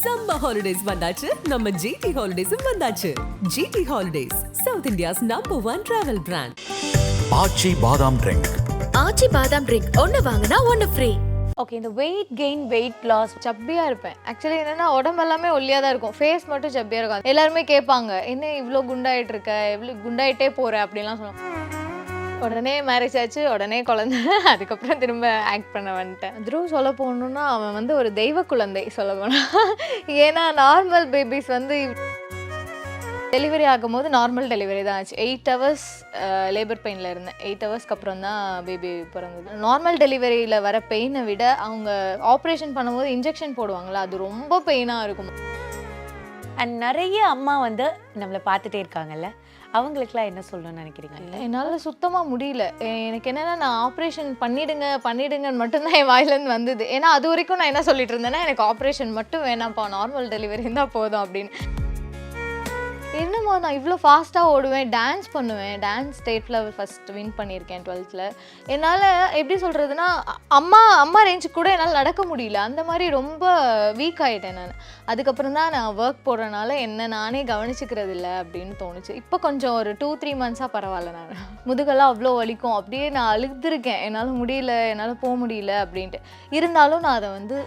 Summer holidays வந்தாச்சு, நம்ம GT ஹாலிடேஸும் வந்தாச்சு. GT holidays, south India's #1 travel brand. Aachi பாதாம் ட்ரிங்க். ஆச்சி பாதாம் ட்ரிங்க் ஒன்னு வாங்கினா ஒன்னு ஃப்ரீ. ஓகே, இந்த வெயிட் கெயின், வெயிட் லாஸ், சப்பியாக இருப்பேன். ஆக்சுவலி என்னென்னா உடம்பு எல்லாமே ஒல்லியாக தான் இருக்கும், ஃபேஸ் மட்டும் சப்பியாக இருக்கும். எல்லாருமே கேட்பாங்க, என்ன இவ்வளோ குண்டாயிட்டு இருக்க, எவ்வளோ குண்டாயிட்டே போகிற அப்படிலாம் சொல்லுவாங்க. உடனே மேரேஜ் ஆச்சு, உடனே குழந்தை, அதுக்கப்புறம் திரும்ப ஆக்ட் பண்ண வந்துட்டேன். த்ரூ சொல்ல போகணுன்னா அவன் வந்து ஒரு தெய்வ குழந்தை சொல்ல போனால். ஏன்னா நார்மல் பேபிஸ் வந்து டெலிவரி ஆகும்போது நார்மல் டெலிவரி தான் ஆச்சு. 8 hours லேபர் பெயினில் இருந்தேன். 8 ஹவர்ஸ்க்கு அப்புறம் தான் பேபி பிறந்தது. நார்மல் டெலிவரியில் வர பெயினை விட அவங்க ஆப்ரேஷன் பண்ணும்போது இன்ஜெக்ஷன் போடுவாங்களா, அது ரொம்ப பெயினாக இருக்கும். அண்ட் நிறைய அம்மா வந்து நம்மளை பார்த்துட்டே இருக்காங்கல்ல, அவங்களுக்குலாம் என்ன சொல்லணும்னு நினைக்கிறீங்க? என்னால் சுத்தமாக முடியல. எனக்கு என்னென்னா, நான் ஆப்ரேஷன் பண்ணிடுங்கன்னு மட்டும்தான் என் வாயிலேருந்து வந்தது. ஏன்னா அது வரைக்கும் நான் என்ன சொல்லிட்டு இருந்தேன்னா, எனக்கு ஆப்ரேஷன் மட்டும் வேணாம்ப்பா, நார்மல் டெலிவரி இருந்தால் போதும் அப்படின்னு. என்னம்மா நான் இவ்வளோ ஃபாஸ்ட்டாக ஓடுவேன், டான்ஸ் பண்ணுவேன், dance state level first win பண்ணியிருக்கேன் 12th. என்னால் எப்படி சொல்கிறதுனா, அம்மா ரேஞ்சுக்கு கூட என்னால் நடக்க முடியல. அந்த மாதிரி ரொம்ப வீக் ஆகிட்டேன் நான். அதுக்கப்புறம் தான் நான் ஒர்க் போடுறதுனால என்ன நானே கவனிச்சிக்கிறது இல்லை அப்படின்னு தோணுச்சு. இப்போ கொஞ்சம் ஒரு 2-3 months பரவாயில்ல. நான் முதுகெல்லாம் அவ்வளோ வலிக்கும், அப்படியே நான் அழுதுருக்கேன், என்னால் முடியல, என்னால் போக முடியல அப்படின்ட்டு. இருந்தாலும் நான் அதை வந்து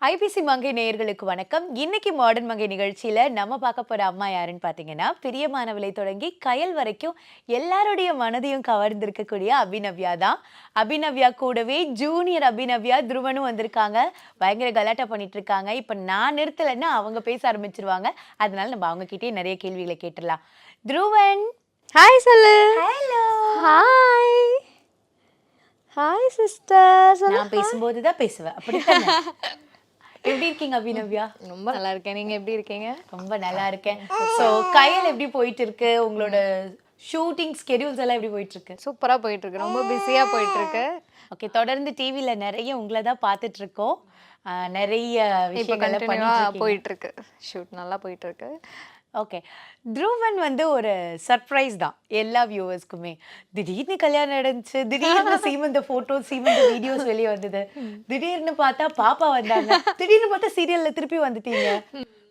ஐபிசி மங்கை நேயர்களுக்கு வணக்கம். இன்னைக்கு மாடர்ன் மங்கை நிகழ்ச்சியில நம்ம பார்க்க போற அம்மா யாருன்னு பார்த்தீங்கன்னா, பிரியமானவளை தொடங்கி கயல் வரைக்கும் எல்லாருடைய மனதையும் கவர்ந்திருக்கக்கூடிய அபிநவ்யா தான். அபிநவ்யா கூடவே ஜூனியர் அபிநவ்யா துருவனும் வந்திருக்காங்க. பயங்கர கலாட்டா பண்ணிட்டு இருக்காங்க. இப்போ நான் நிறுத்தலைன்னா அவங்க பேச ஆரம்பிச்சிருவாங்க. அதனால நம்ம அவங்க கிட்டே நிறைய கேள்விகளை கேட்டுடலாம். துருவன், ஹாய் சொல்லு. ஹலோ. Hi hi sister. நான் பேசும்போது தான் பேசுவேன், அப்படித்தானே? எப்படி இருக்கீங்க அபிநவ்யா? ரொம்ப நல்லா இருக்கேன். நீங்க எப்படி இருக்கீங்க? ரொம்ப நல்லா இருக்கேன். ஸோ கயல் எப்படி போயிட்டு இருக்கு? உங்களோட ஷூட்டிங் ஸ்கெடியூல்ஸ் எல்லாம் எப்படி போயிட்டு இருக்கு? சூப்பரா போயிட்டு இருக்கு, ரொம்ப பிஸியா போயிட்டு இருக்கு. ஓகே, தொடர்ந்து டிவில நிறைய உங்களை தான் பார்த்துட்டு இருக்கோம். நிறைய விஷயங்களை போயிட்டு இருக்கு, ஷூட் நல்லா போயிட்டு இருக்கு. ஓகே, துருவன் வந்து ஒரு சர்ப்ரைஸ் தான் எல்லா வியூவர்ஸ்க்குமே. திடீர்னு கல்யாணம் நடந்துச்சு, திடீர்னு சீமந்த போட்டோஸ், சீமந்த வீடியோஸ் வெளியே வந்தது, திடீர்னு பார்த்தா பாப்பா வந்தாங்க, திடீர்னு பார்த்தா சீரியல்ல திருப்பி வந்துட்டீங்க,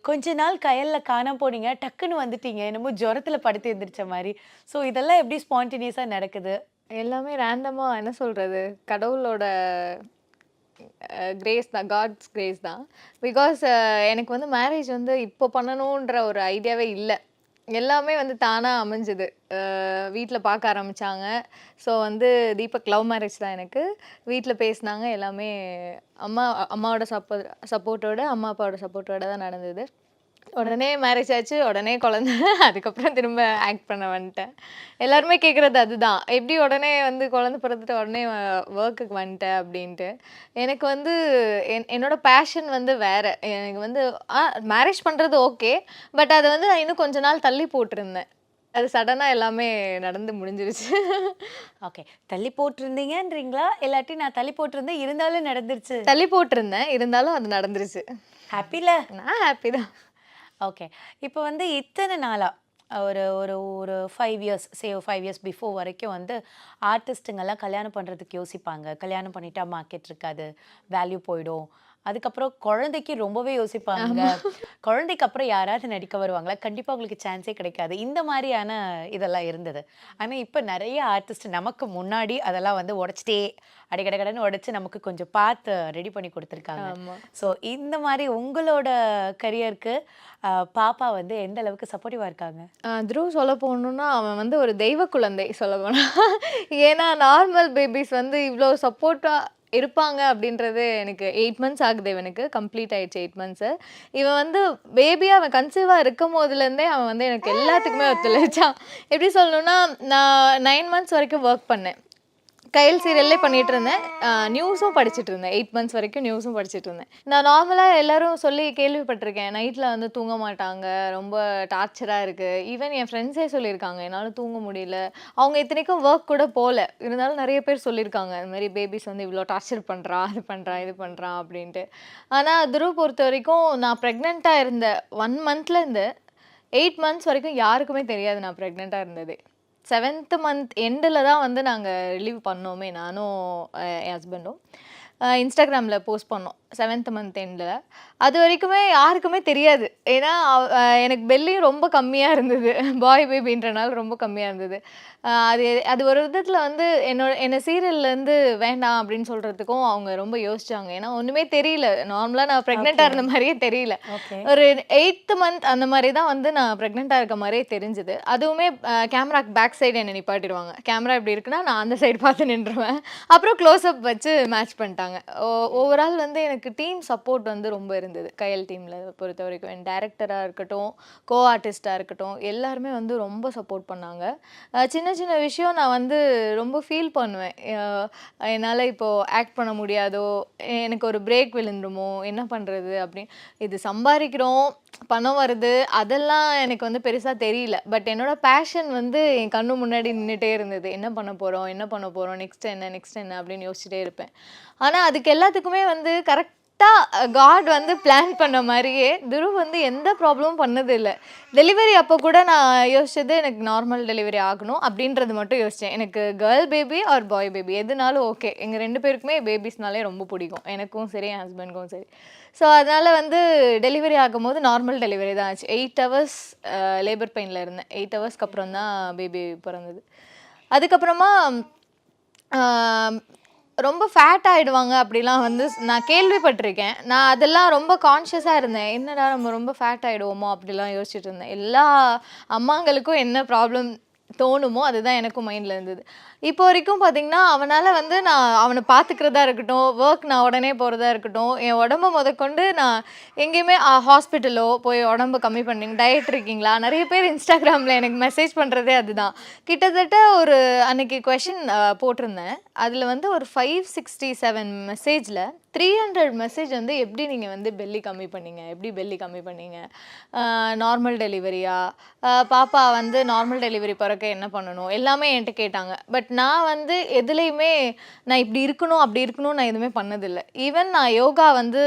கொஞ்ச நாள் கயல்ல காணாம போனீங்க, டக்குன்னு வந்துட்டீங்க, என்னமோ ஜுரத்துல படுத்து எழுந்திரிச்ச மாதிரி. ஸோ இதெல்லாம் எப்படி ஸ்பான்டேனியஸா நடக்குது? எல்லாமே ரேண்டமா, என்ன சொல்றது, கடவுளோட கிரேஸ் தான், காட்ஸ் கிரேஸ் தான். பிகாஸ் எனக்கு வந்து மேரேஜ் வந்து இப்போ பண்ணணுன்ற ஒரு ஐடியாவே இல்லை. எல்லாமே வந்து தானாக அமைஞ்சுது. வீட்டில் பார்க்க ஆரம்பித்தாங்க. ஸோ வந்து தீபக் லவ் மேரேஜ் தான் எனக்கு. வீட்டில் பேசினாங்க, எல்லாமே அம்மாவோட சப்போர்ட்டோட, அம்மா அப்பாவோட சப்போர்ட்டோட தான் நடந்தது. உடனே மேரேஜ் ஆச்சு, உடனே குழந்தை, அதுக்கப்புறம் திரும்ப ஆக்ட் பண்ண வந்துட்டேன். எல்லாருமே கேட்குறது அதுதான், எப்படி உடனே வந்து குழந்தை பிறந்துட்டு உடனே ஒர்க்குக்கு வந்துட்டேன் அப்படின்ட்டு. எனக்கு வந்து என்னோட பேஷன் வந்து வேறு. எனக்கு வந்து மேரேஜ் பண்ணுறது ஓகே, பட் அதை வந்து நான் இன்னும் கொஞ்ச நாள் தள்ளி போட்டிருந்தேன். அது சடனாக எல்லாமே நடந்து முடிஞ்சிருச்சு. ஓகே, தள்ளி போட்டிருந்தீங்கன்றீங்களா, இல்லாட்டி நான் தள்ளி போட்டிருந்தேன் இருந்தாலும் நடந்துருச்சு? தள்ளி போட்டிருந்தேன், இருந்தாலும் அது நடந்துருச்சு. ஹாப்பில? நான் ஹாப்பி தான். ஓகே, இப்போ வந்து இத்தனை நாளாக ஒரு ஒரு ஒரு 5 years, 5 years பிஃபோர் வரைக்கும் வந்து ஆர்டிஸ்ட்டுங்கெல்லாம் கல்யாணம் பண்ணுறதுக்கு யோசிப்பாங்க. கல்யாணம் பண்ணிட்டா மார்க்கெட் இருக்காது, வேல்யூ போயிடும். அதுக்கப்புறம் குழந்தைக்கு ரொம்பவே யோசிப்பாங்க, குழந்தைக்கு அப்புறம் யாராவது நடிக்க வருவாங்களா, கண்டிப்பாக அவங்களுக்கு சான்ஸே கிடைக்காது, இந்த மாதிரியான இதெல்லாம் இருந்தது. ஆனால் இப்போ நிறைய ஆர்டிஸ்ட் நமக்கு முன்னாடி அதெல்லாம் வந்து உடச்சிட்டே அடிக்கடன்னு உடச்சி நமக்கு கொஞ்சம் பார்த்து ரெடி பண்ணி கொடுத்துருக்காங்க. ஸோ இந்த மாதிரி உங்களோட கரியருக்கு பாப்பா வந்து எந்த அளவுக்கு சப்போர்ட்டிவாக இருக்காங்க? த்ரூ சொல்ல போகணுன்னா அவன் வந்து ஒரு தெய்வ குழந்தை சொல்ல போனால். ஏன்னா நார்மல் பேபிஸ் வந்து இவ்வளோ சப்போர்ட்டாக இருப்பாங்க அப்படின்றது எனக்கு 8 months ஆகுது. இவனுக்கு கம்ப்ளீட் ஆயிடுச்சு 8 months. இவன் வந்து பேபியாக அவன் கன்சீவாக இருக்கும் போதுலேருந்தே அவன் வந்து எனக்கு எல்லாத்துக்குமே ஒத்துழைச்சான். எப்படி சொல்லணுன்னா, நான் 9 months வரைக்கும் ஒர்க் பண்ணேன். கயல் சீரியல்லே பண்ணிகிட்டு இருந்தேன், நியூஸும் படிச்சுட்டு இருந்தேன். 8 months வரைக்கும் நியூஸும் படிச்சுட்டு இருந்தேன். நான் நார்மலாக எல்லோரும் சொல்லி கேள்விப்பட்டிருக்கேன், நைட்டில் வந்து தூங்க மாட்டாங்க, ரொம்ப டார்ச்சராக இருக்குது. ஈவன் என் ஃப்ரெண்ட்ஸே சொல்லியிருக்காங்க, என்னால் தூங்க முடியல. அவங்க இத்தனைக்கும் ஒர்க் கூட போகல, இருந்தாலும் நிறைய பேர் சொல்லியிருக்காங்க, இந்த மாதிரி பேபிஸ் வந்து இவ்வளோ டார்ச்சர் பண்ணுறான், அது பண்ணுறான், இது பண்ணுறான் அப்படின்ட்டு. ஆனால் துருவ பொறுத்த வரைக்கும் நான் ப்ரெக்னெண்ட்டாக இருந்த 1 monthலேருந்து 8 மந்த்ஸ் வரைக்கும் யாருக்குமே தெரியாது நான் ப்ரெக்னெண்ட்டாக இருந்தது. 7th மந்த் எண்டில் தான் வந்து நாங்கள் ரிலீவ் பண்ணோமே, நானும் என் ஹஸ்பண்டும். இன்ஸ்டாகிராமில் போஸ்ட் பண்ணோம் 7th மந்த் எண்டில். அது வரைக்குமே யாருக்குமே தெரியாது. ஏன்னா எனக்கு பெல்லியும் ரொம்ப கம்மியாக இருந்தது. பாய் பேபின்றனால ரொம்ப கம்மியாக இருந்தது. அது அது ஒரு விதத்தில் வந்து என்னை சீரியல்லேருந்து வேண்டாம் அப்படின்னு சொல்கிறதுக்கும் அவங்க ரொம்ப யோசிச்சாங்க. ஏன்னா ஒன்றுமே தெரியல. நார்மலாக நான் ப்ரெக்னெண்ட்டாக இருந்த மாதிரியே தெரியல. ஓகே. ஒரு 8th மந்த் அந்த மாதிரி தான் வந்து நான் ப்ரெக்னெண்ட்டாக இருக்க மாதிரியே தெரிஞ்சுது. அதுவுமே கேமராக்கு பேக் சைடு என்னை நிப்பாட்டிடுவாங்க. கேமரா இப்படி இருக்குன்னா நான் அந்த சைடு பார்த்து நின்றுவேன். அப்புறம் க்ளோஸ்அப் வச்சு மேட்ச் பண்ணிட்டாங்க. ஓவரால் வந்து எனக்கு டீம் சப்போர்ட் வந்து ரொம்ப இருந்தது. கயல் டீமில் பொறுத்த வரைக்கும் என் டைரக்டராக இருக்கட்டும், கோ ஆர்டிஸ்டாக இருக்கட்டும், எல்லாருமே வந்து ரொம்ப சப்போர்ட் பண்ணாங்க. சின்ன சின்ன விஷயம் நான் வந்து ரொம்ப ஃபீல் பண்ணுவேன். என்னால் இப்போது ஆக்ட் பண்ண முடியாதோ, எனக்கு ஒரு பிரேக் விழுந்துருமோ, என்ன பண்ணுறது அப்படின்னு. இது சம்பாதிக்கிறோம், பணம் வருது, அதெல்லாம் எனக்கு வந்து பெருசாக தெரியல. பட் என்னோடய பேஷன் வந்து என் கண்ணு முன்னாடி நின்றுட்டே இருந்தது. என்ன பண்ண போகிறோம், என்ன பண்ண போகிறோம், நெக்ஸ்ட் என்ன அப்படின்னு யோசிச்சுட்டே இருப்பேன். ஆனால் அதுக்கு எல்லாத்துக்குமே வந்து கரெக்டாக காட் வந்து பிளான் பண்ண மாதிரியே துருவ் வந்து எந்த ப்ராப்ளமும் பண்ணதில்லை. டெலிவரி அப்போ கூட நான் யோசிச்சது எனக்கு நார்மல் டெலிவரி ஆகணும் அப்படின்றது மட்டும் யோசித்தேன். எனக்கு girl baby or boy baby எதுனாலும் ஓகே. எங்கள் 2 பேருக்குமே பேபிஸ்னாலே ரொம்ப பிடிக்கும். எனக்கும் சரி, என் ஹஸ்பண்டுக்கும் சரி. ஸோ அதனால் வந்து டெலிவரி ஆகும்போது நார்மல் டெலிவரி தான் ஆச்சு. 8 ஹவர்ஸ் லேபர் பெயினில் இருந்தேன். 8 ஹவர்ஸ்க்கு அப்புறம் தான் பேபி பிறந்தது. அதுக்கப்புறமா ரொம்ப ஃபேட் ஆகிடுவாங்க அப்படிலாம் வந்து நான் கேள்விப்பட்டிருக்கேன். நான் அதெல்லாம் ரொம்ப கான்ஷியஸாக இருந்தேன். என்னடா நம்ம ரொம்ப ஃபேட் ஆகிடுவோமோ அப்படிலாம் யோசிச்சுட்டு இருந்தேன். எல்லா அம்மாங்களுக்கும் என்ன ப்ராப்ளம் தோணுமோ அதுதான் எனக்கும் மைண்டில் இருந்தது. இப்போ வரைக்கும் பார்த்தீங்கன்னா அவனால் வந்து நான் அவனை பார்த்துக்கிறதா இருக்கட்டும், ஒர்க் நான் உடனே போகிறதா இருக்கட்டும், என் உடம்பை முதற்கொண்டு நான் எங்கேயுமே ஹாஸ்பிட்டலோ போய் உடம்பு கம்மி பண்ணிங்க, டயட் இருக்கீங்களா, நிறைய பேர் இன்ஸ்டாகிராமில் எனக்கு மெசேஜ் பண்ணுறதே அதுதான். கிட்டத்தட்ட ஒரு அன்னைக்கு கொஷின் போட்டிருந்தேன். அதில் வந்து ஒரு 567 மெசேஜில் 300 மெசேஜ் வந்து எப்படி நீங்கள் வந்து பெல்லி கம்மி பண்ணீங்க, எப்படி பெல்லி கம்மி பண்ணீங்க, நார்மல் டெலிவரியா, பாப்பா வந்து நார்மல் டெலிவரி பிறக்க என்ன பண்ணணும், எல்லாமே என்கிட்ட கேட்டாங்க. பட் நான் வந்து எதுலேயுமே நான் இப்படி இருக்கணும் அப்படி இருக்கணும் நான் எதுவுமே பண்ணதில்லை. ஈவன் நான் யோகா வந்து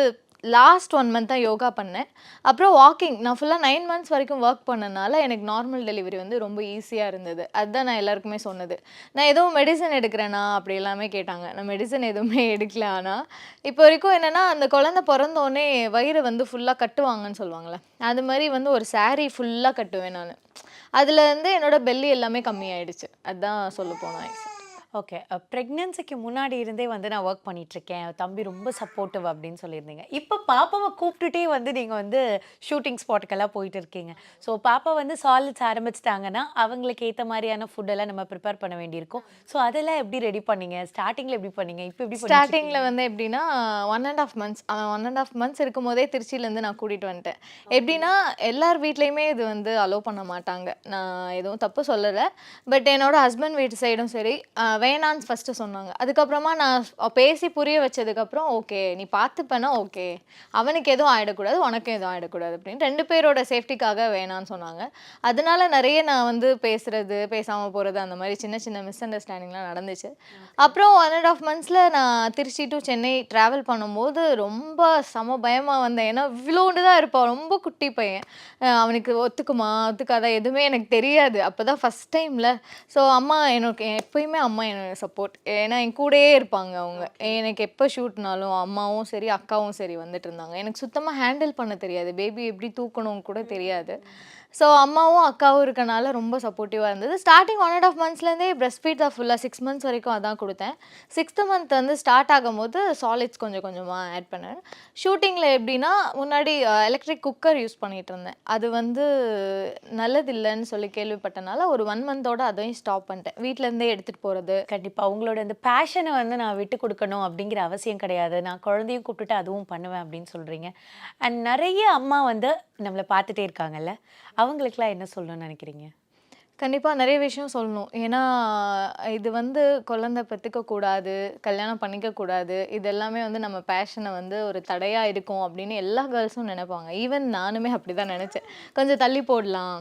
லாஸ்ட் 1 மந்த் தான் யோகா பண்ணேன். அப்புறம் வாக்கிங் நான் ஃபுல்லாக 9 மந்த்ஸ் வரைக்கும் ஒர்க் பண்ணனால எனக்கு நார்மல் டெலிவரி வந்து ரொம்ப ஈஸியாக இருந்தது. அதுதான் நான் எல்லாருக்குமே சொன்னது. நான் எதுவும் மெடிசன் எடுக்கிறேன்னா அப்படி எல்லாமே கேட்டாங்க. நான் மெடிசன் எதுவுமே எடுக்கல. ஆனால் இப்போ வரைக்கும் என்னென்னா அந்த குழந்தை பிறந்தோடனே வயிறு வந்து ஃபுல்லாக கட்டுவாங்கன்னு சொல்லுவாங்கள்ல, அது மாதிரி வந்து ஒரு saree ஃபுல்லாக கட்டுவேன் நான். அதுலேருந்து என்னோடய பெல்லி எல்லாமே கம்மியாயிடுச்சு. அதுதான் சொல்ல போனேன். ஓகே. ப்ரெக்னன்சிக்கு முன்னாடி இருந்தே வந்து நான் ஒர்க் பண்ணிகிட்ருக்கேன், தம்பி ரொம்ப சப்போர்ட்டிவ் அப்படின்னு சொல்லியிருந்தீங்க. இப்போ பாப்பாவை கூப்பிட்டுட்டே வந்து நீங்கள் வந்து ஷூட்டிங் ஸ்பாட்டுக்கெல்லாம் போயிட்டு இருக்கீங்க. ஸோ பாப்பா வந்து சாலிட்ஸ் ஆரம்பிச்சிட்டாங்கன்னா அவங்களுக்கு ஏற்ற மாதிரியான ஃபுட்டெல்லாம் நம்ம ப்ரிப்பேர் பண்ண வேண்டியிருக்கும். ஸோ அதெல்லாம் எப்படி ரெடி பண்ணீங்க? ஸ்டார்டிங்கில் எப்படி பண்ணீங்க? இப்போ எப்படி ஸ்டார்டிங்கில் வந்து எப்படின்னா 1.5 மந்த்ஸ் 1.5 மந்த்ஸ் இருக்கும் போதே திருச்சியிலேருந்து நான் கூட்டிகிட்டு வந்துட்டேன். எப்படின்னா எல்லார் வீட்லேயுமே இது வந்து அலோவ் பண்ண மாட்டாங்க. நான் எதுவும் தப்பு சொல்லலை. பட் என்னோடய ஹஸ்பண்ட் வீட்டு சைடும் சரி வேணான்னு ஃபஸ்ட்டு சொன்னாங்க. அதுக்கப்புறமா நான் பேசி புரிய வச்சதுக்கப்புறம் ஓகே நீ பார்த்துப்பேனா ஓகே, அவனுக்கு எதுவும் ஆகிடக்கூடாது, உனக்கும் எதுவும் ஆகிடக்கூடாது அப்படின்னு 2 பேரோட சேஃப்டிக்காக வேணான்னு சொன்னாங்க. அதனால நிறைய நான் வந்து பேசுகிறது, பேசாமல் போகிறது, அந்த மாதிரி சின்ன சின்ன மிஸ் அண்டர்ஸ்டாண்டிங்லாம் நடந்துச்சு. அப்புறம் 1.5 மந்த்ஸில் நான் திருச்சி டு சென்னை ட்ராவல் பண்ணும்போது ரொம்ப செம பயமாக வந்தேன். ஏன்னா இவ்வளோண்டு தான் இருப்பான், ரொம்ப குட்டி பையன். அவனுக்கு ஒத்துக்குமா ஒத்துக்காதா எதுவுமே எனக்கு தெரியாது. அப்போ தான் ஃபஸ்ட் டைமில். ஸோ அம்மா எனக்கு எப்போயுமே அம்மா என்னோட சப்போர்ட். ஏன்னா என் கூடயே இருப்பாங்க அவங்க. எனக்கு எப்போ ஷூட்னாலும் அம்மாவும் சரி அக்காவும் சரி வந்துட்டு இருந்தாங்க. எனக்கு சுத்தமாக ஹேண்டில் பண்ண தெரியாது, பேபி எப்படி தூக்கணும் கூட தெரியாது. ஸோ அம்மாவும் அக்காவும் இருக்கனால ரொம்ப சப்போர்ட்டிவாக இருந்தது. ஸ்டார்டிங் 1.5 மந்த்ஸ்லேருந்தே பிரெஸ்ட் ஃபீட் தான் ஃபுல்லாக 6 மந்த்ஸ் வரைக்கும் அதான் கொடுத்தேன். 6th மந்த் வந்து ஸ்டார்ட் ஆகும்போது சாலிட்ஸ் கொஞ்சம் கொஞ்சமாக ஆட் பண்ணேன். ஷூட்டிங்கில் எப்படின்னா முன்னாடி எலக்ட்ரிக் குக்கர் யூஸ் பண்ணிகிட்டு இருந்தேன். அது வந்து நல்லதில்லைன்னு சொல்லி கேள்விப்பட்டனால ஒரு 1 மந்தோட அதையும் ஸ்டாப் பண்ணிட்டேன். வீட்டிலேருந்தே எடுத்துகிட்டு போகிறது. கண்டிப்பாக உங்களோட இந்த பேஷனை வந்து நான் விட்டு கொடுக்கணும் அப்படிங்கிற அவசியம் கிடையாது. நான் குழந்தையும் கூப்பிட்டுட்டு அதுவும் பண்ணுவேன் அப்படின்னு சொல்கிறீங்க. அண்ட் நிறைய அம்மா வந்து நம்மளை பார்த்துட்டே இருக்காங்கல்ல, அவங்களுக்குலாம் என்ன சொல்லணும்னு நினைக்கிறீங்க? கண்டிப்பாக நிறைய விஷயம் சொல்லணும். ஏன்னா இது வந்து குழந்தை பெற்றுக்கக்கூடாது, கல்யாணம் பண்ணிக்கக்கூடாது, இது எல்லாமே வந்து நம்ம பேஷனை வந்து ஒரு தடையாக இருக்கும் அப்படின்னு எல்லா கேர்ள்ஸும் நினைப்பாங்க. ஈவன் நானுமே அப்படி தான் நினச்சேன். கொஞ்சம் தள்ளி போடலாம்,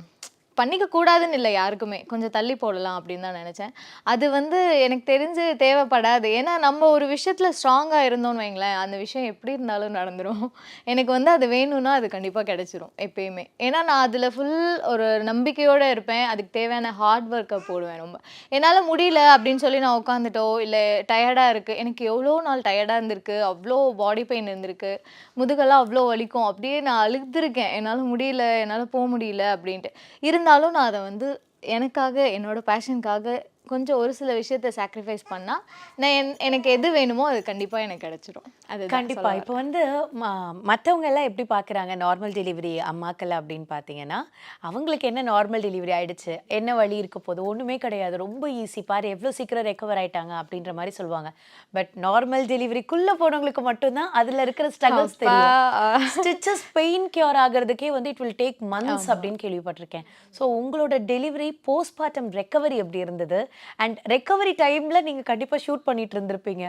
பண்ணிக்க கூடாதுன்னு இல்லை யாருக்குமே, கொஞ்சம் தள்ளி போடலாம் அப்படின்னு தான் நினச்சேன். அது வந்து எனக்கு தெரிஞ்சு தேவைப்படாது. ஏன்னா நம்ம ஒரு விஷயத்தில் ஸ்ட்ராங்காக இருந்தோம்னு வைங்களேன், அந்த விஷயம் எப்படி இருந்தாலும் நடந்துரும். எனக்கு வந்து அது வேணும்னா அது கண்டிப்பாக கிடைச்சிரும் எப்பயுமே. ஏன்னா நான் அதில் ஃபுல் ஒரு நம்பிக்கையோடு இருப்பேன். அதுக்கு தேவையான ஹார்ட் ஒர்க்கை போடுவேன் ரொம்ப. என்னால் முடியல அப்படின்னு சொல்லி நான் உட்காந்துட்டோ இல்லை டயர்டாக இருக்குது, எனக்கு எவ்வளோ நாள் டயர்டாக இருந்திருக்கு, அவ்வளோ பாடி பெயின் இருந்திருக்கு, முதுகெல்லாம் அவ்வளோ வலிக்கும், அப்படியே நான் அழுதுருக்கேன் என்னால் முடியல, என்னால் போக முடியல அப்படின்ட்டு. இருந்தாலும் நான் அதை வந்து எனக்காக, என்னோட பேஷனுக்காக கொஞ்சம் ஒரு சில விஷயத்த சாக்ரிஃபைஸ் பண்ணால் நான் எனக்கு எது வேணுமோ அது கண்டிப்பாக எனக்கு கிடைச்சிடும். அது கண்டிப்பா. இப்போ வந்து மற்றவங்க எல்லாம் எப்படி பார்க்குறாங்க நார்மல் டெலிவரி அம்மாக்கள் அப்படின்னு பார்த்தீங்கன்னா, அவங்களுக்கு என்ன நார்மல் டெலிவரி ஆயிடுச்சு, என்ன வழி இருக்க போகுது, ஒன்றுமே கிடையாது, ரொம்ப ஈஸி, பாரு எவ்வளோ சீக்கிரம் ரெக்கவர் ஆயிட்டாங்க அப்படின்ற மாதிரி சொல்லுவாங்க. பட் நார்மல் டெலிவரிக்குள்ளே போனவங்களுக்கு மட்டும்தான் அதில் இருக்கிற ஸ்ட்ரகிள்ஸ் தெரியும். ஸ்டிச்சஸ் பெயின் கியூர் ஆகிறதுக்கே வந்து இட் வில் டேக் மந்த்ஸ் அப்படின்னு கேள்விப்பட்டிருக்கேன். ஸோ உங்களோட டெலிவரி போஸ்ட்மார்ட்டம் ரெக்கவரி எப்படி இருந்தது? அண்ட் ரெக்கவரி டைம்ல நீங்க கண்டிப்பா ஷூட் பண்ணிட்டு இருந்திருப்பீங்க.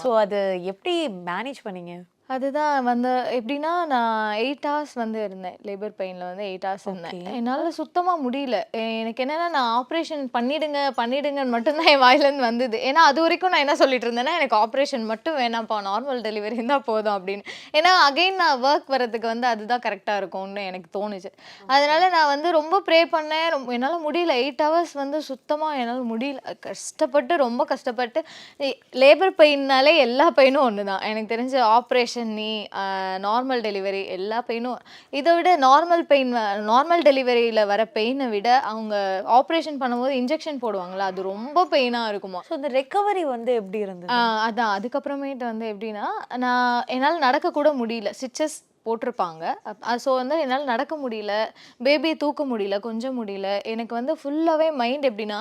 சோ அது எப்படி மேனேஜ் பண்ணீங்க? அதுதான் வந்து எப்படின்னா, நான் 8 ஹவர்ஸ் வந்து இருந்தேன். லேபர் பெயினில் வந்து 8 ஹவர்ஸ் இருந்தேன். என்னால் சுத்தமாக முடியல. எனக்கு என்னென்னா, நான் ஆப்ரேஷன் பண்ணிடுங்கன்னு மட்டும்தான் என் வாயிலேருந்து வந்தது. ஏன்னா அது வரைக்கும் நான் என்ன சொல்லிட்டு இருந்தேன்னா, எனக்கு ஆப்ரேஷன் மட்டும் வேணாம்ப்பா, நார்மல் டெலிவரி இருந்தால் போதும் அப்படின்னு. ஏன்னா அகைன் நான் ஒர்க் வரதுக்கு வந்து அதுதான் கரெக்டாக இருக்கும்னு எனக்கு தோணுச்சு. அதனால நான் வந்து ரொம்ப ப்ரே பண்ணேன். என்னால் முடியல. 8 ஹவர்ஸ் வந்து சுத்தமாக என்னால் முடியல. கஷ்டப்பட்டு, ரொம்ப கஷ்டப்பட்டு, லேபர் பெயின்னாலே எல்லா பெயினும் ஒன்று தான். எனக்கு தெரிஞ்ச ஆப்ரேஷன் நார்மல் டெலிவரி எல்லா பெயினும், இதை விட நார்மல் டெலிவரியில் வர பெயினை விட அவங்க ஆப்ரேஷன் பண்ணும்போது இன்ஜெக்ஷன் போடுவாங்களா, அது ரொம்ப பெயினாக இருக்குமா. ஸோ இந்த ரெக்கவரி வந்து எப்படி இருந்தது? அதான் அதுக்கப்புறமேட்டு வந்து எப்படின்னா, என்னால் நடக்கக்கூட முடியல. ஸ்டிச்சஸ் போட்டிருப்பாங்க. ஸோ வந்து என்னால் நடக்க முடியல, பேபியை தூக்க முடியல, கொஞ்சம் முடியல. எனக்கு வந்து ஃபுல்லாகவே மைண்ட் எப்படின்னா,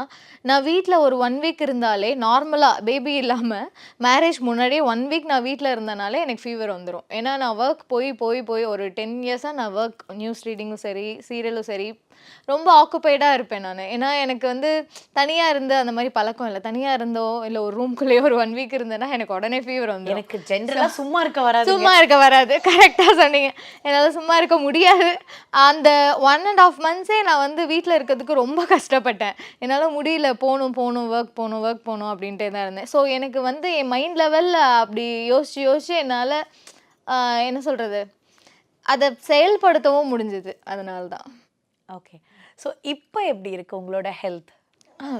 நான் வீட்டில் ஒரு 1 வீக் இருந்தாலே நார்மலாக பேபி இல்லாமல் மேரேஜ் முன்னாடியே 1 வீக் நான் வீட்டில் இருந்தனாலே எனக்கு ஃபீவர் வந்துடும். ஏன்னா நான் ஒர்க் போய் ஒரு 10 இயர்ஸாக நான் ஒர்க், நியூஸ் ரீடிங்கும் சரி, சீரியலும் சரி, ரொம்ப ஆக்குப்பைடாக இருப்பேன் நான். ஏன்னா எனக்கு வந்து தனியாக இருந்து அந்த மாதிரி பழக்கம் இல்லை. தனியாக இருந்தோ இல்லை ஒரு ரூம்குள்ளேயோ ஒரு 1 வீக் இருந்தேன்னா எனக்கு உடனே ஃபீவர் வந்துடும். எனக்கு ஜென்ரலாக சும்மா இருக்க வராது. கரெக்டாக சொன்னீங்க. என்னால் சும்மா இருக்க முடியாது. அந்த 1.5 months நான் வந்து வீட்டில் இருக்கிறதுக்கு ரொம்ப கஷ்டப்பட்டேன். என்னால் முடியல, போகணும் ஒர்க் போகணும் அப்படின்ட்டே தான் இருந்தேன். ஸோ எனக்கு வந்து என் மைண்ட் லெவலில் அப்படி யோசிச்சு என்னால் என்ன சொல்கிறது, அதை செயல்படுத்தவும் முடிஞ்சுது. அதனால தான். ஓகே. ஸோ இப்போ எப்படி இருக்கு உங்களோட ஹெல்த்?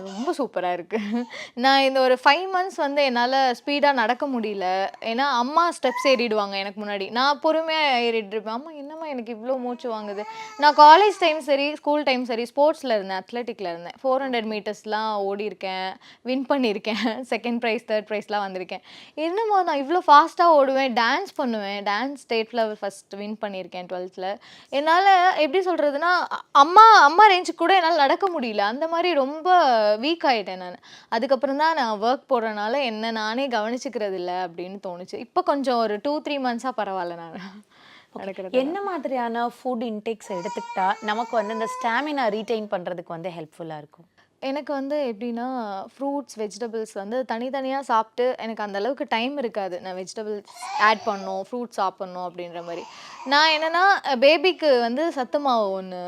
ரொம்ப சூப்பராக இருக்குது. நான் இந்த ஒரு 5 months வந்து என்னால் ஸ்பீடாக நடக்க முடியல. ஏன்னா அம்மா ஸ்டெப்ஸ் ஏறிடுவாங்க எனக்கு முன்னாடி. நான் பொறுமையாக ஏறிட்டு இருப்பேன். அம்மா என்னம்மா எனக்கு இவ்வளோ மூச்சு வாங்குது. நான் காலேஜ் டைம் சரி, ஸ்கூல் டைம் சரி, ஸ்போர்ட்ஸில் இருந்தேன், அத்லெட்டிக்கில் இருந்தேன். 400 மீட்டர்ஸ்லாம் ஓடிருக்கேன், வின் பண்ணியிருக்கேன், 2nd ப்ரைஸ் 3rd ப்ரைஸ்லாம் வந்திருக்கேன். என்னமோ நான் இவ்வளோ ஃபாஸ்ட்டாக ஓடுவேன், டான்ஸ் பண்ணுவேன், dance state level first win பண்ணியிருக்கேன் 12th. என்னால் எப்படி சொல்கிறதுனா, அம்மா ரேஞ்சுக்கு கூட என்னால் நடக்க முடியல. அந்த மாதிரி ரொம்ப வீக் ஆகிட்டேன் நான். அதுக்கப்புறம் தான் நான் ஒர்க் போடுறதுனால என்ன நானே கவனிச்சுக்கிறது இல்லை அப்படின்னு தோணுச்சு. இப்போ கொஞ்சம் ஒரு 2-3 months பரவாயில்ல நான் நடக்கிறது. என்ன மாதிரியான ஃபுட் இன்டேக்ஸ் எடுத்துக்கிட்டா நமக்கு வந்து இந்த ஸ்டாமினா ரீட்டைன் பண்ணுறதுக்கு வந்து ஹெல்ப்ஃபுல்லாக இருக்கும்? எனக்கு வந்து எப்படின்னா, ஃப்ரூட்ஸ், வெஜிடபிள்ஸ் வந்து தனித்தனியாக சாப்பிட்டு எனக்கு அந்த அளவுக்கு டைம் இருக்காது. நான் வெஜிடபிள்ஸ் ஆட் பண்ணணும், ஃப்ரூட்ஸ் சாப்பிட்ணும் அப்படின்ற மாதிரி. நான் என்னென்னா, பேபிக்கு வந்து சத்து மாவு ஒன்று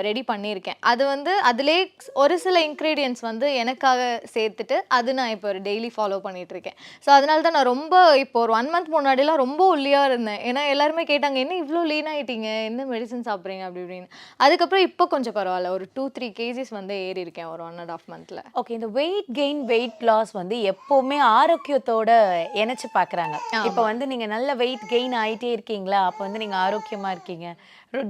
ரெடி பண்ணியிருக்கேன். அது வந்து அதிலே ஒரு சில இன்க்ரீடியன்ட்ஸ் வந்து எனக்காக சேர்த்துட்டு அது நான் இப்போ டெய்லி ஃபாலோ பண்ணிகிட்ருக்கேன். ஸோ அதனால தான் நான் ரொம்ப இப்போ ஒரு 1 month முன்னாடிலாம் ரொம்ப ஒல்லியாக இருந்தேன். ஏன்னா எல்லாருமே கேட்டாங்க, என்ன இவ்வளோ லீன் ஆகிட்டீங்க, என்ன மெடிசன் சாப்பிட்றீங்க அப்படி இப்படின்னு. அதுக்கப்புறம் இப்போ கொஞ்சம் பரவாயில்ல, ஒரு 2-3 kgs வந்து ஏறி இருக்கேன் ஒரு 1.5 months. ஓகே. இந்த வெயிட் கெயின், வெயிட் லாஸ் வந்து எப்போவுமே ஆரோக்கியத்தோட இணைச்சு பார்க்குறாங்க. இப்போ வந்து நீங்கள் நல்ல வெயிட் கெயின் ஆகிட்டே இருக்கீங்களா, அப்போ வந்து நீங்கள் ஆரோக்கியமாக இருக்கீங்க.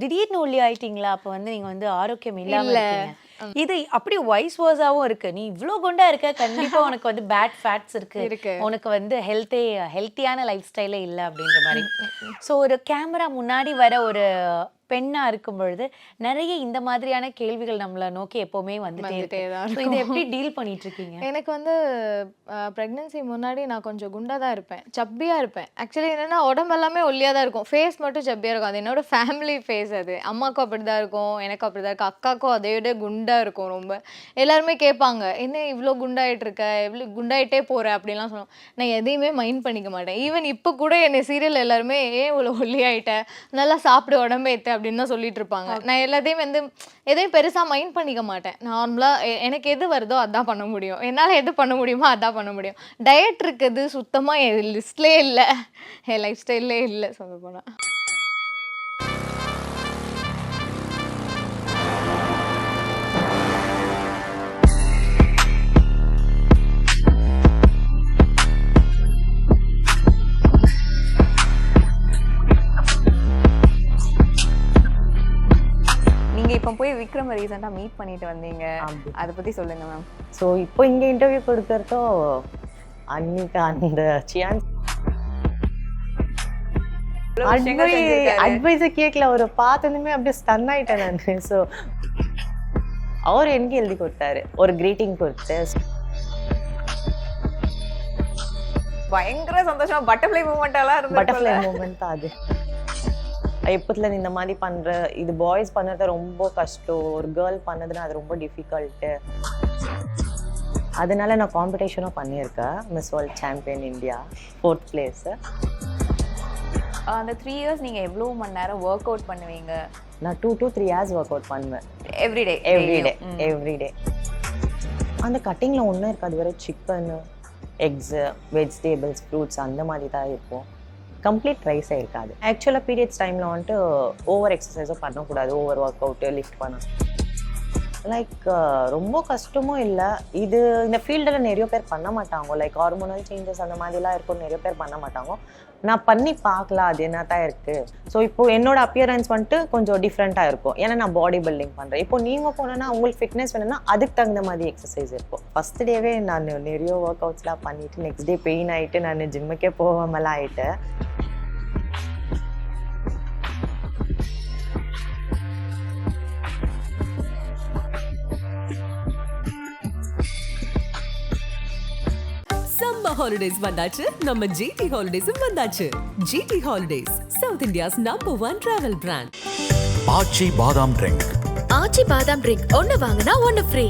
திடீர்னு ஒல்லி ஆயிட்டீங்களா, அப்போ வந்து நீங்கள் வந்து ஆரோக்கியம் இல்லாமல் இருக்கீங்க. இது அப்படி வைஸ் வர்ஸாவும் இருக்கு. நீ இவ்வளோ குண்டா இருக்க, கண்டிப்பா உனக்கு வந்து பேட் ஃபேட்ஸ் இருக்கு, உனக்கு வந்து ஹெல்த்தியான லைஃப் ஸ்டைலே இல்லை அப்படின்ற மாதிரி. ஸோ ஒரு கேமரா முன்னாடி வர ஒரு பெண்ணா இருக்கும் பொழுது நிறைய இந்த மாதிரியான கேள்விகள் நம்மளை நோக்கி எப்பவுமே வந்துட்டே தான். இதை எப்படி டீல் பண்ணிட்டு இருக்கீங்க? எனக்கு வந்து ப்ரெக்னன்சி முன்னாடி நான் கொஞ்சம் குண்டாக தான் இருப்பேன், சப்பியாக இருப்பேன். ஆக்சுவலி என்னென்னா உடம்பு எல்லாமே ஒல்லியாக தான் இருக்கும், ஃபேஸ் மட்டும் சப்பியாக இருக்கும். அது என்னோட ஃபேமிலி ஃபேஸ். அது அம்மாவுக்கும் அப்படி தான் இருக்கும், எனக்கும் அப்படி தான் இருக்கும், அக்காவுக்கும் அதை விட குண்டாக இருக்கும் ரொம்ப. எல்லாருமே கேட்பாங்க, என்ன இவ்வளோ குண்டாயிட்டு இருக்க, எவ்வளோ குண்டாயிட்டே போகிற அப்படின்லாம் சொல்லுவோம். நான் எதையுமே மைண்ட் பண்ணிக்க மாட்டேன். ஈவன் இப்போ கூட என்னை சீரியல் எல்லாருமே ஏன் இவ்வளோ ஒல்லியாயிட்ட, நல்லா சாப்பிடு உடம்பு ஏற்ற அப்படின்னு தான் சொல்லிட்டு இருப்பாங்க. நான் எல்லாத்தையும் வந்து எதையும் பெருசாக மைண்ட் பண்ணிக்க மாட்டேன். நார்மலாக எனக்கு எது வருதோ அதான் பண்ண முடியும், என்னால் எது பண்ண முடியுமோ அதான் பண்ண முடியும். டயட் இருக்குது சுத்தமாக என் லிஸ்ட்லேயே இல்லை, என் லைஃப் ஸ்டைல்லே இல்லை சொல்ல போனால். நீங்கள் இப்போ போய் விக்ரம் ரீசெண்டாக மீட் பண்ணிட்டு வந்தீங்க, அதை பற்றி சொல்லுங்கள் மேம். ஸோ இப்போ இங்கே இன்டர்வியூ கொடுக்கறதோ அன்னைக்கு அந்த சியான் அட்வைஸை கேட்கல, ஒரு பார்த்ததுமே அப்படியே ஸ்டன் ஆயிட்டேன் நான். ஸோ அவர் எனக்கு எழுதி கொடுத்தாரு, ஒரு கிரீட்டிங் கொடுத்து பயங்கர சந்தோஷமா பட்டர்ஃப்ளை மூமெண்ட்டெல்லாம் இருந்து பட்டர்ஃப்ளை மூமெண்ட் தான் அது. எப்பத்துல இந்த மாதிரி பண்ற இது பாய்ஸ் பண்ணது ரொம்ப கஷ்டம், ஒரு கேர்ள் பண்ணதுன்னா அது ரொம்ப டிஃபிகல்ட்டு. அதனால நான் காம்படிஷனும் பண்ணியிருக்கேன், miss world champion India 4th place. அந்த 3 years நீங்கள் எவ்வளோ மணி நேரம் ஒர்க் அவுட் பண்ணுவீங்க? நான் 2 to 3 hours ஒர்க் அவுட் பண்ணுவேன் எவ்ரிடே. அந்த கட்டிங்கில் ஒன்றும் இருக்காது, வெறும் சிக்கன், எக்ஸு, வெஜிடேபிள்ஸ், ஃப்ரூட்ஸ் அந்த மாதிரி தான் இருக்கும். கம்ப்ளீட் ரைஸே இருக்காது. ஆக்சுவலாக பீரியட்ஸ் டைமில் வந்துட்டு ஓவர் எக்ஸசைஸும் பண்ணக்கூடாது, ஓவர் ஒர்க் அவுட்டு லிஃப்ட் பண்ண லைக் ரொம்ப கஷ்டமும் இல்லை. இது இந்த ஃபீல்டில் நிறைய பேர் பண்ண மாட்டாங்க, லைக் ஹார்மோனல் சேஞ்சஸ் அந்த மாதிரிலாம் இருக்கும், நிறைய பேர் பண்ண மாட்டாங்க. நான் பண்ணி பார்க்கலாம் அது என்ன தான் இருக்குது. ஸோ இப்போது என்னோட அப்பியரன்ஸ் வந்துட்டு கொஞ்சம் டிஃப்ரெண்ட்டாக இருக்கும், ஏன்னா நான் பாடி பில்டிங் பண்ணுறேன். இப்போ நீங்கள் போனோன்னா உங்களுக்கு ஃபிட்னஸ் வேணும்னா அதுக்கு தகுந்த மாதிரி எக்ஸசைஸ் இருக்கும். ஃபஸ்ட் டேவே நான் நிறைய ஒர்க் அவுட்ஸ்லாம் பண்ணிவிட்டு நெக்ஸ்ட் டே பெயின் ஆகிட்டு நான் ஜிம்முக்கே போகாமலாம் ஆகிட்டேன். சம்மர் ஹாலிடேஸ் வந்தாச்சு, நம்ம ஜிடி ஹாலிடேஸும் வந்தாச்சு. GT holidays, south India's #1 travel brand. Aachi பாதாம் ட்ரிங்க். ஆச்சி பாதாம் ட்ரிங்க் ஒன்னு வாங்கினா ஒன்னு ஃப்ரீ.